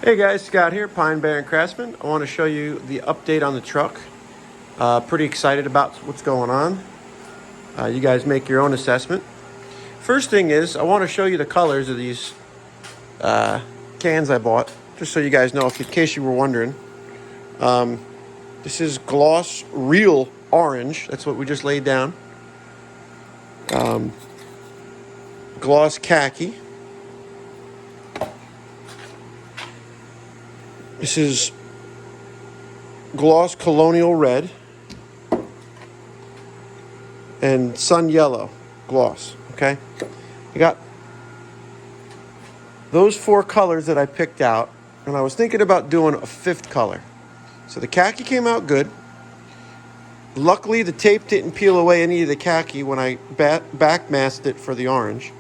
Hey guys, Scott here, Pine Barren Craftsman. I want to show you the update on the truck. Pretty excited about what's going on. You guys make your own assessment. First thing is, I want to show you the colors of these cans I bought, just so you guys know, in case you were wondering. This is gloss real orange. That's what we just laid down. Gloss khaki. This is gloss colonial red and sun yellow gloss. Okay, I got those four colors that I picked out, and I was thinking about doing a fifth color. So the khaki came out good. Luckily, the tape didn't peel away any of the khaki when I back masked it for the orange.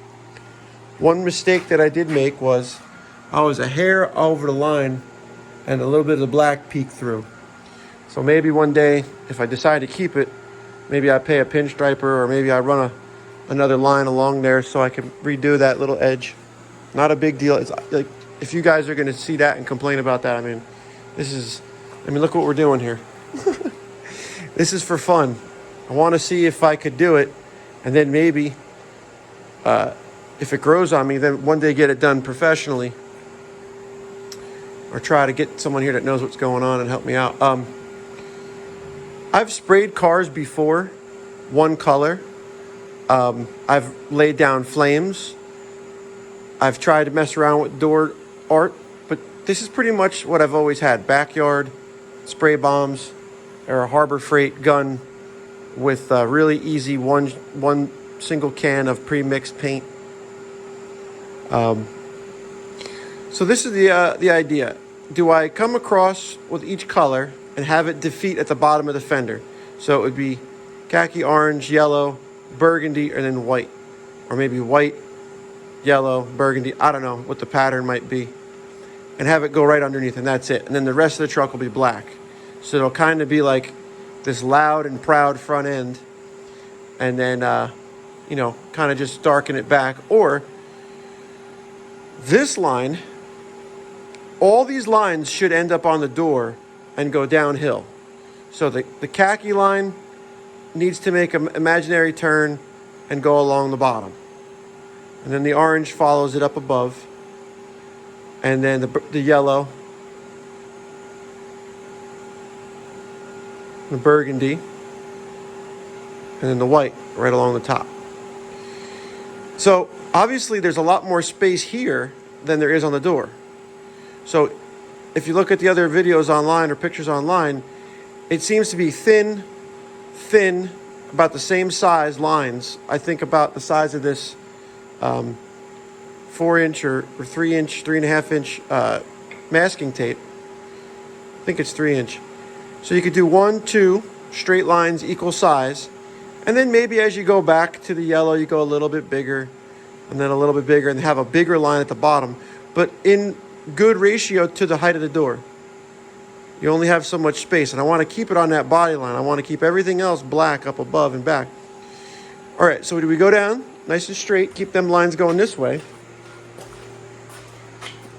One mistake that I did make was I was a hair over the line and a little bit of the black peeked through. So maybe one day, if I decide to keep it, maybe I pay a pinstriper, or maybe I run another line along there so I can redo that little edge. Not a big deal. It's like, if you guys are going to see that and complain about that, look what we're doing here. This is for fun. I want to see if I could do it, and then maybe, if it grows on me, then one day get it done professionally. Or try to get someone here that knows what's going on and help me out. I've sprayed cars before, one color. I've laid down flames. I've tried to mess around with door art, but this is pretty much what I've always had. Backyard, spray bombs, or a Harbor Freight gun with really easy one single can of pre-mixed paint. So this is the idea. Do I come across with each color and have it defeat at the bottom of the fender? So it would be khaki, orange, yellow, burgundy, and then white. Or maybe white, yellow, burgundy. I don't know what the pattern might be. And have it go right underneath, and that's it. And then the rest of the truck will be black. So it'll kind of be like this loud and proud front end. And then, kind of just darken it back. Or this line, all these lines should end up on the door and go downhill. So the khaki line needs to make an imaginary turn and go along the bottom. And then the orange follows it up above. And then the yellow, the burgundy, and then the white right along the top. So obviously there's a lot more space here than there is on the door. So if you look at the other videos online or pictures online, it seems to be thin, about the same size lines. I think about the size of this 4-inch or 3-inch, 3.5-inch masking tape. I think it's 3-inch. So you could do 1, 2 straight lines equal size. And then maybe as you go back to the yellow, you go a little bit bigger, and then a little bit bigger, and have a bigger line at the bottom. But in good ratio to the height of the door. You only have so much space, and I want to keep it on that body line. I want to keep everything else black up above and back. All right, so do we go down nice and straight, keep them lines going this way.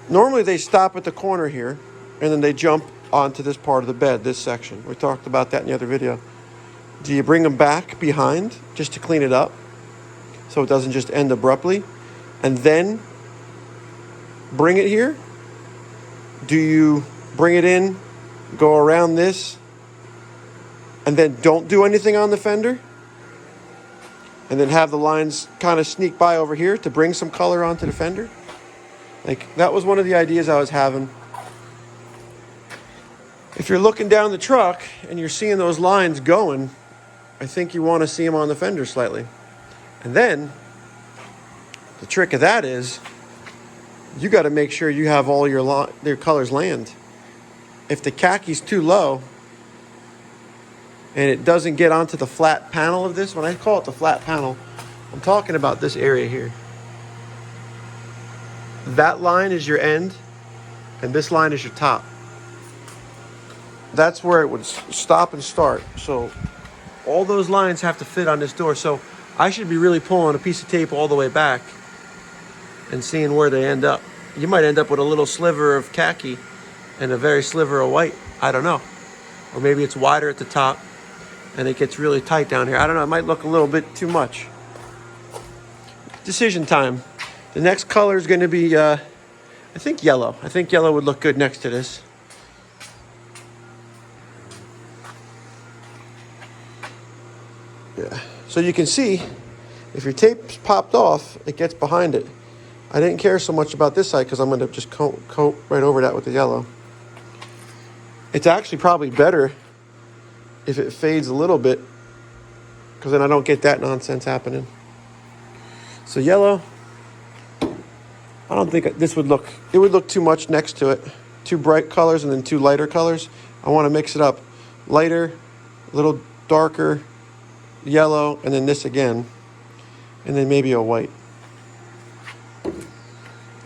Normally they stop at the corner here, and then they jump onto this part of the bed, this section. We talked about that in the other video. Do you bring them back behind just to clean it up so it doesn't just end abruptly, and then bring it here? Do you bring it in, go around this, and then don't do anything on the fender? And then have the lines kind of sneak by over here to bring some color onto the fender? Like, that was one of the ideas I was having. If you're looking down the truck and you're seeing those lines going, I think you want to see them on the fender slightly. And then, the trick of that is, you got to make sure you have all your colors land. If the khaki's too low and it doesn't get onto the flat panel of this, when I call it the flat panel, I'm talking about this area here. That line is your end, and this line is your top. That's where it would stop and start. So all those lines have to fit on this door. So I should be really pulling a piece of tape all the way back and seeing where they end up. you might end up with a little sliver of khaki and a very sliver of white. I don't know. Or maybe it's wider at the top and it gets really tight down here. I don't know. It might look a little bit too much. Decision time. The next color is going to be, I think yellow. I think yellow would look good next to this. Yeah. So you can see, if your tape's popped off, it gets behind it. I didn't care so much about this side because I'm going to just coat right over that with the yellow. It's actually probably better if it fades a little bit, because then I don't get that nonsense happening. So yellow, I don't think this would look, it would look too much next to it. Two bright colors and then two lighter colors. I want to mix it up. Lighter, a little darker, yellow, and then this again. And then maybe a white.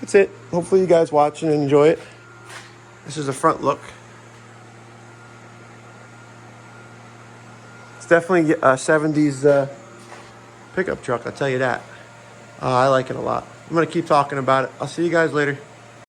That's it. Hopefully you guys watch and enjoy it. This is the front look. It's definitely a 70s pickup truck, I'll tell you that. I like it a lot. I'm going to keep talking about it. I'll see you guys later.